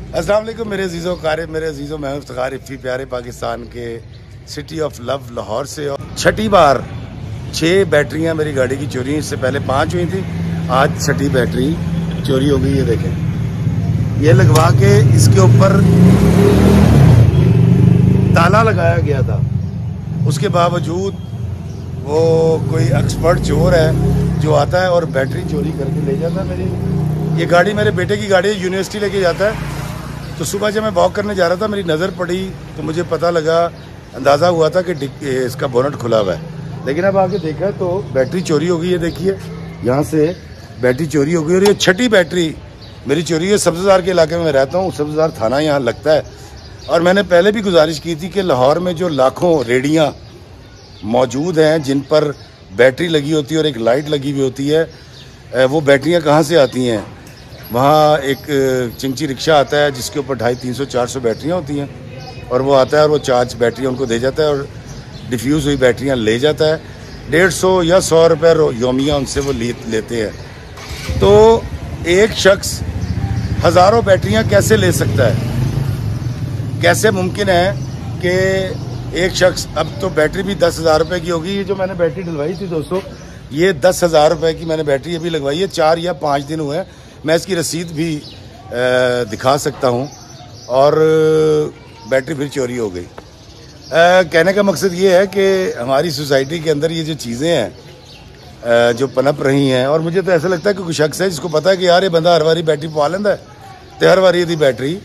अस्सलाम वालेकुम मेरे अजीज़ों कारब, मेरे अजीज़ों मैं इफ्तिखार इफ़ी प्यारे पाकिस्तान के सिटी ऑफ लव लाहौर से। और छठी बार 6 बैटरियां मेरी गाड़ी की चोरी, इससे पहले 5 हुई थी, आज छठी बैटरी चोरी हो गई। ये देखें, ये लगवा के इसके ऊपर ताला लगाया गया था, उसके बावजूद वो कोई एक्सपर्ट चोर है जो आता है और बैटरी चोरी करके ले जाता है। मेरी ये गाड़ी मेरे बेटे की गाड़ी है, यूनिवर्सिटी लेके जाता है। तो सुबह जब मैं वॉक करने जा रहा था, मेरी नज़र पड़ी तो मुझे पता लगा, अंदाज़ा हुआ था कि इसका बोनट खुला हुआ है। लेकिन अब आके देखा तो बैटरी चोरी हो गई है। देखिए यहाँ से बैटरी चोरी हो गई और ये छठी बैटरी मेरी चोरी है। सब्ज़दार के इलाके में मैं रहता हूँ, सब्ज़दार थाना यहाँ लगता है। और मैंने पहले भी गुजारिश की थी कि लाहौर में जो लाखों रेडियाँ मौजूद हैं जिन पर बैटरी लगी होती है और एक लाइट लगी हुई होती है, वो बैटरियाँ कहाँ से आती हैं? वहाँ एक चिंची रिक्शा आता है जिसके ऊपर 250-300-400 बैटरियाँ होती हैं और वो आता है और वो चार्ज बैटरियाँ उनको दे जाता है और डिफ्यूज़ हुई बैटरियाँ ले जाता है। 150 या 100 रुपये योमिया उनसे वो लेते हैं। तो एक शख्स हज़ारों बैटरियाँ कैसे ले सकता है? कैसे मुमकिन है कि एक शख्स, अब तो बैटरी भी 10,000 रुपये की होगी। ये जो मैंने बैटरी डलवाई थी दोस्तों, ये 10,000 रुपये की मैंने बैटरी अभी लगवाई है। 4 या 5 दिन हुए हैं, मैं इसकी रसीद भी दिखा सकता हूँ। और बैटरी फिर चोरी हो गई। कहने का मकसद ये है कि हमारी सोसाइटी के अंदर ये जो चीज़ें हैं जो पनप रही हैं, और मुझे तो ऐसा लगता है कि कोई शख्स है जिसको पता है कि यार ये बंदा हर बारी बैटरी पवा लेंदा है तो हर बारी यदि बैटरी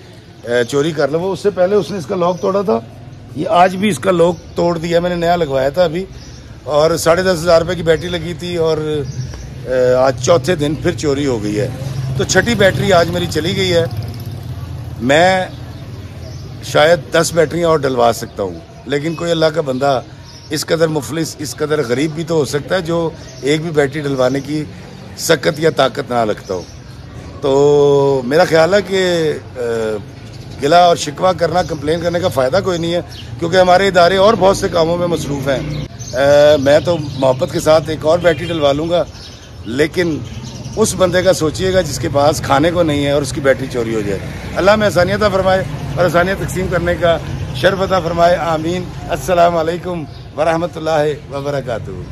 चोरी कर लो। वो उससे पहले उसने इसका लॉक तोड़ा था, ये आज भी इसका लॉक तोड़ दिया। मैंने नया लगवाया था अभी, और 10,500 रुपये की बैटरी लगी थी और आज चौथे दिन फिर चोरी हो गई है। तो छठी बैटरी आज मेरी चली गई है। मैं शायद 10 बैटरियां और डलवा सकता हूँ, लेकिन कोई अल्लाह का बंदा इस कदर मुफलिस, इस कदर गरीब भी तो हो सकता है जो एक भी बैटरी डलवाने की सकत या ताकत ना रखता हो। तो मेरा ख्याल है कि गिला और शिकवा करना, कंप्लेन करने का फ़ायदा कोई नहीं है, क्योंकि हमारे इदारे और बहुत से कामों में मसरूफ़ हैं। मैं तो मोहब्बत के साथ एक और बैटरी डलवा लूँगा, लेकिन उस बंदे का सोचिएगा जिसके पास खाने को नहीं है और उसकी बैटरी चोरी हो जाए। अल्लाह में आसानियत फरमाए और आसानियत तकसीम करने का शर्फ अता फरमाए। आमीन। अस्सलाम वालेकुम वरहमतुल्लाहि व बरकातुहू।